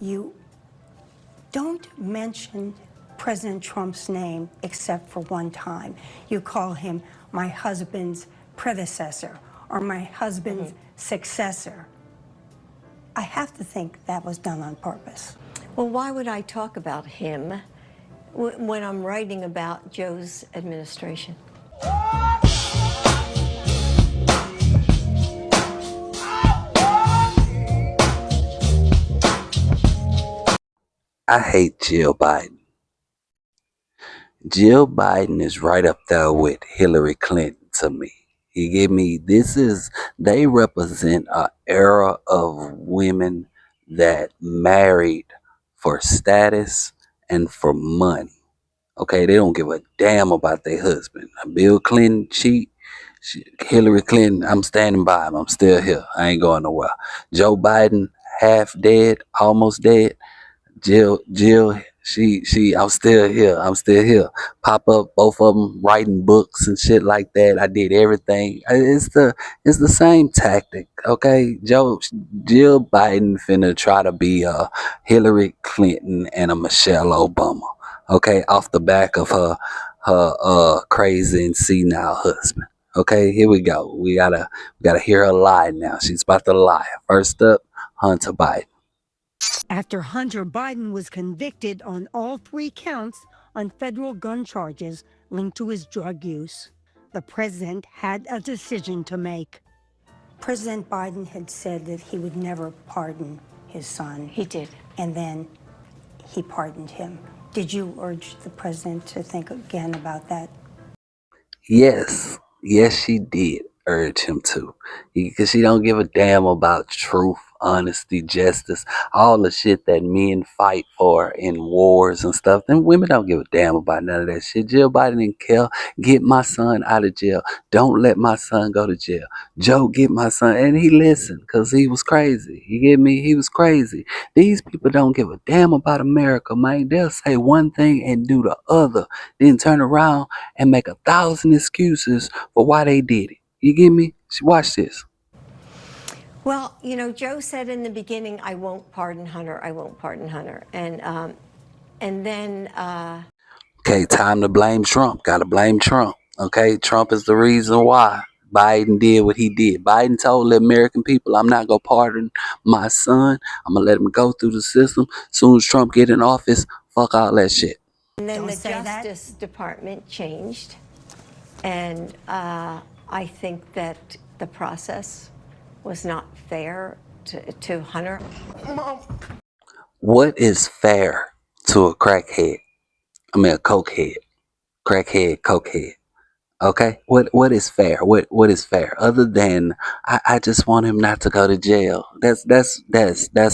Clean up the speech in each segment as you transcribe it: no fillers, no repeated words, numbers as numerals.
You don't mention President Trump's name except for one time. You call him my husband's predecessor or my husband's successor. I have to think that was done on purpose. Well, why would I talk about him when I'm writing about Joe's administration? I hate Jill Biden. Jill Biden is right up there with Hillary Clinton to me. You get me? They represent an era of women that married for status and for money. Okay, they don't give a damn about their husband. Bill Clinton cheat. Hillary Clinton, I'm standing by him. I'm still here. I ain't going nowhere. Joe Biden, half dead, almost dead. Jill, I'm still here. I'm still here. Pop up, both of them writing books and shit like that. I did everything. It's the same tactic, okay? Jill Biden finna try to be a Hillary Clinton and a Michelle Obama, okay? Off the back of her crazy and senile husband. Okay, here we go. We gotta hear her lie now. She's about to lie. First up, Hunter Biden. After Hunter Biden was convicted on all 3 counts on federal gun charges linked to his drug use, the president had a decision to make. President Biden had said that he would never pardon his son. He did. And then he pardoned him. Did you urge the president to think again about that? Yes, she did urge him to, because she don't give a damn about truth, honesty, justice, all the shit that men fight for in wars and stuff. Then women don't give a damn about none of that shit. Jill Biden didn't care. Get my son out of jail. Don't let my son go to jail. Joe, get my son. And he listened because he was crazy. You get me? He was crazy. These people don't give a damn about America, man. They'll say one thing and do the other, then turn around and make 1,000 excuses for why they did it. You get me? Watch this. Well, you know, Joe said in the beginning, I won't pardon Hunter, I won't pardon Hunter. And then... Okay, time to blame Trump. Gotta blame Trump. Okay, Trump is the reason why Biden did what he did. Biden told the American people, I'm not gonna pardon my son. I'm gonna let him go through the system. Soon as Trump get in office, fuck all that shit. And then the Justice Department changed. And I think that the process was not fair to Hunter. What is fair to a crackhead? I mean a cokehead. Crackhead, cokehead. Okay? What is fair? What is fair? Other than I just want him not to go to jail. That's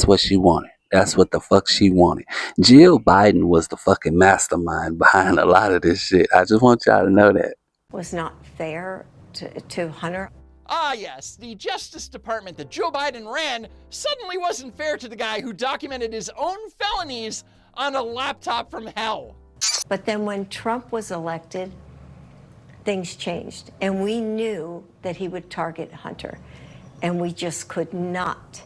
what she wanted. That's what the fuck she wanted. Jill Biden was the fucking mastermind behind a lot of this shit. I just want y'all to know that. Was not fair to Hunter. Ah, yes, the Justice Department that Joe Biden ran suddenly wasn't fair to the guy who documented his own felonies on a laptop from hell. But then when Trump was elected, things changed. And we knew that he would target Hunter. And we just could not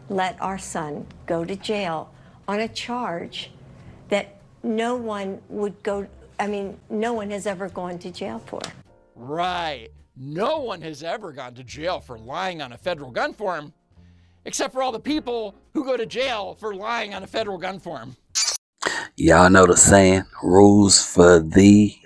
let our son go to jail on a charge that no one would go, no one has ever gone to jail for. Right. No one has ever gone to jail for lying on a federal gun form, except for all the people who go to jail for lying on a federal gun form. Y'all know the saying, rules for thee,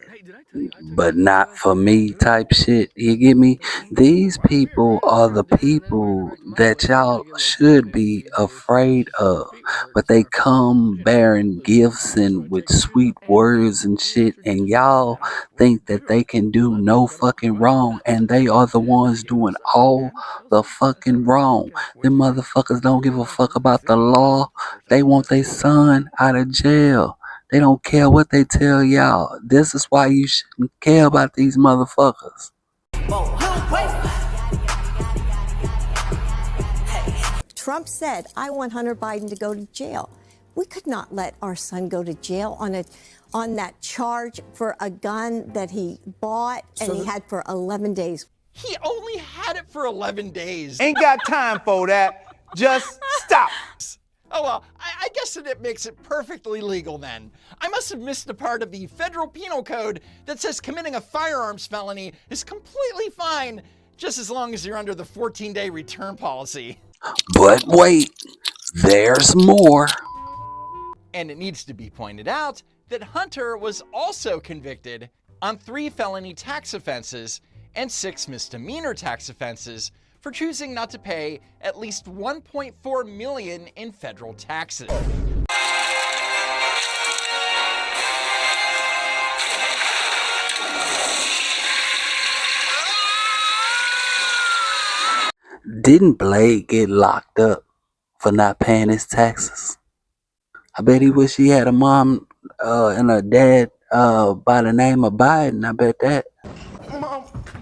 but not for me type shit. You get me? These people are the people that y'all should be afraid of. But they come bearing gifts and with sweet words and shit. And y'all think that they can do no fucking wrong. And they are the ones doing all the fucking wrong. Them motherfuckers don't give a fuck about the law. They want their son out of jail. They don't care what they tell y'all. This is why you shouldn't care about these motherfuckers. Trump said, I want Hunter Biden to go to jail. We could not let our son go to jail on that charge for a gun that he bought and he had for 11 days. He only had it for 11 days. Ain't got time for that. Just stop. Oh well, I guess that it makes it perfectly legal then. I must have missed the part of the federal penal code that says committing a firearms felony is completely fine, just as long as you're under the 14-day return policy. But wait, there's more. And it needs to be pointed out that Hunter was also convicted on 3 felony tax offenses and 6 misdemeanor tax offenses for choosing not to pay at least $1.4 million in federal taxes. Didn't Blade get locked up for not paying his taxes? I bet he wish he had a mom and a dad by the name of Biden. I bet that.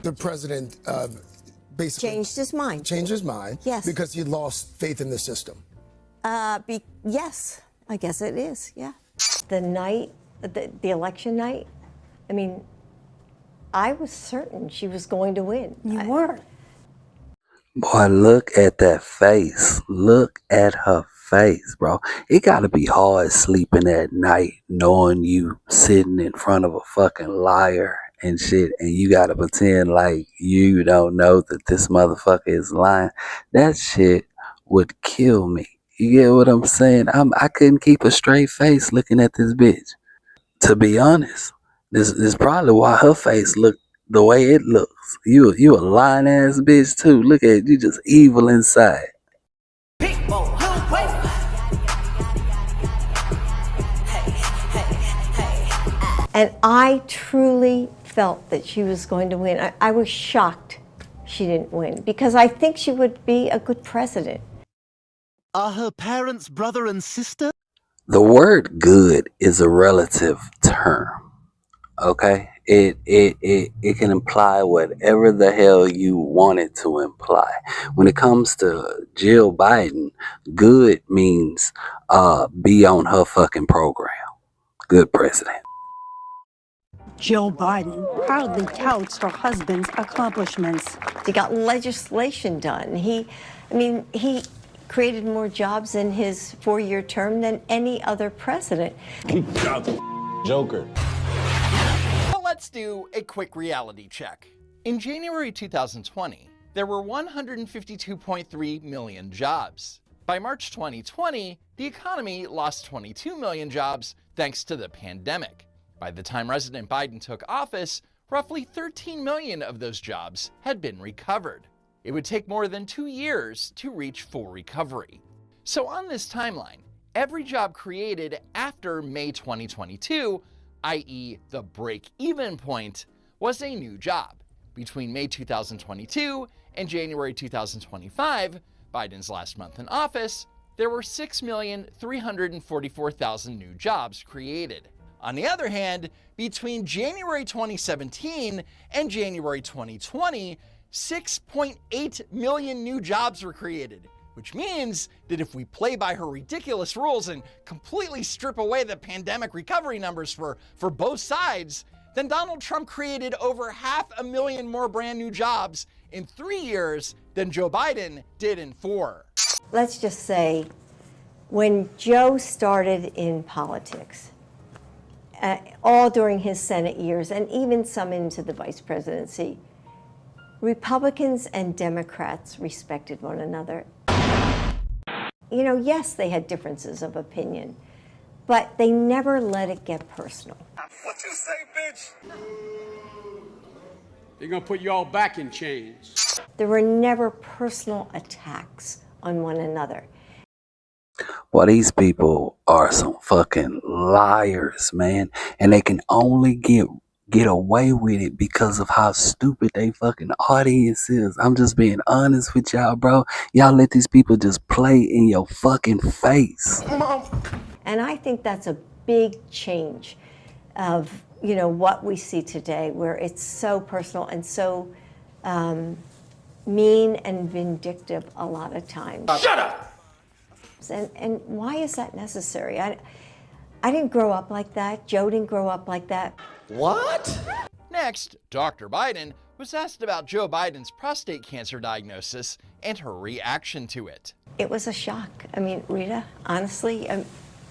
The president basically Changed his mind. changed his mind. Yes. Because he lost faith in the system. Yes, I guess it is, yeah. The night, the election night, I mean, I was certain she was going to win. You were. Boy, look at that face. Look at her face, bro. It gotta be hard sleeping at night knowing you sitting in front of a fucking liar and shit, and you gotta pretend like you don't know that this motherfucker is lying. That shit would kill me. You get what I'm saying? I couldn't keep a straight face looking at this bitch. To be honest, this is probably why her face looked the way it looks. You a lying ass bitch too. Look at you, just evil inside. And I truly felt that she was going to win. I was shocked she didn't win because I think she would be a good president. Are her parents brother and sister? The word good is a relative term. Okay? It can imply whatever the hell you want it to imply. When it comes to Jill Biden, good means be on her fucking program. Good president. Jill Biden proudly touts her husband's accomplishments. He got legislation done. He created more jobs in his 4-year term than any other president. Joker. Well, let's do a quick reality check. In January 2020, there were 152.3 million jobs. By March 2020, the economy lost 22 million jobs thanks to the pandemic. By the time President Biden took office, roughly 13 million of those jobs had been recovered. It would take more than 2 years to reach full recovery. So on this timeline, every job created after May 2022, i.e. the break-even point, was a new job. Between May 2022 and January 2025, Biden's last month in office, there were 6,344,000 new jobs created. On the other hand, between January 2017 and January 2020, 6.8 million new jobs were created, which means that if we play by her ridiculous rules and completely strip away the pandemic recovery numbers for both sides, then Donald Trump created over 500,000 more brand new jobs in 3 years than Joe Biden did in 4. Let's just say, when Joe started in politics, all during his Senate years and even some into the vice presidency, Republicans and Democrats respected one another. You know, yes, they had differences of opinion, but they never let it get personal. What you say, bitch? They're gonna put you all back in chains. There were never personal attacks on one another. Well, these people are some fucking liars, man. And they can only get away with it because of how stupid they fucking audience is. I'm just being honest with y'all, bro. Y'all let these people just play in your fucking face. And I think that's a big change of, you know, what we see today, where it's so personal and so mean and vindictive a lot of times. Shut up! And why is that necessary? I didn't grow up like that. Joe didn't grow up like that. What? Next, Dr. Biden was asked about Joe Biden's prostate cancer diagnosis and her reaction to it. It was a shock. I mean, Rita, honestly,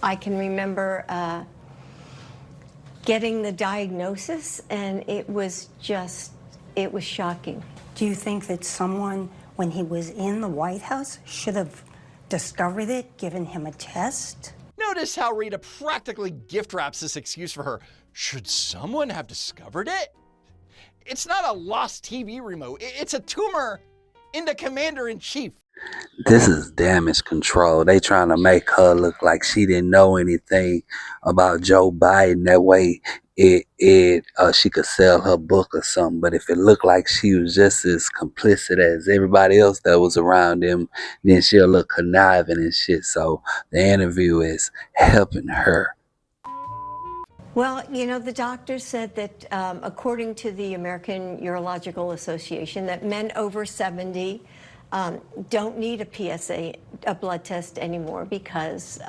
I can remember getting the diagnosis, and it was shocking. Do you think that someone, when he was in the White House, should have discovered it, given him a test? Notice how Rita practically gift wraps this excuse for her. Should someone have discovered it? It's not a lost TV remote. It's a tumor in the commander-in-chief. This is damage control. They trying to make her look like she didn't know anything about Joe Biden. That way she could sell her book or something. But if it looked like she was just as complicit as everybody else that was around him, then she'll look conniving and shit. So the interview is helping her. Well, you know, the doctor said that according to the American Urological Association, that men over 70 don't need a PSA, a blood test anymore, because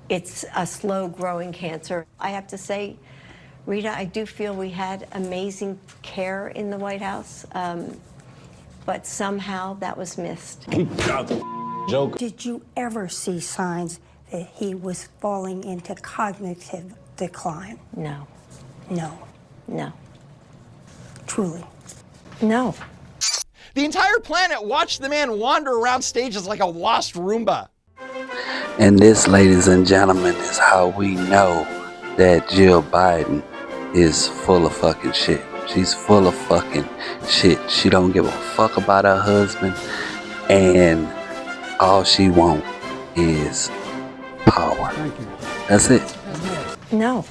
it's a slow-growing cancer. I have to say, Rita, I do feel we had amazing care in the White House, but somehow that was missed. Joker. Did you ever see signs that he was falling into cognitive decline? No, No, no, truly. no. The entire planet watched the man wander around stages like a lost Roomba. And this, ladies and gentlemen, is how we know that Jill Biden is full of fucking shit. She's full of fucking shit. She don't give a fuck about her husband, and all she wants is power. That's it. No.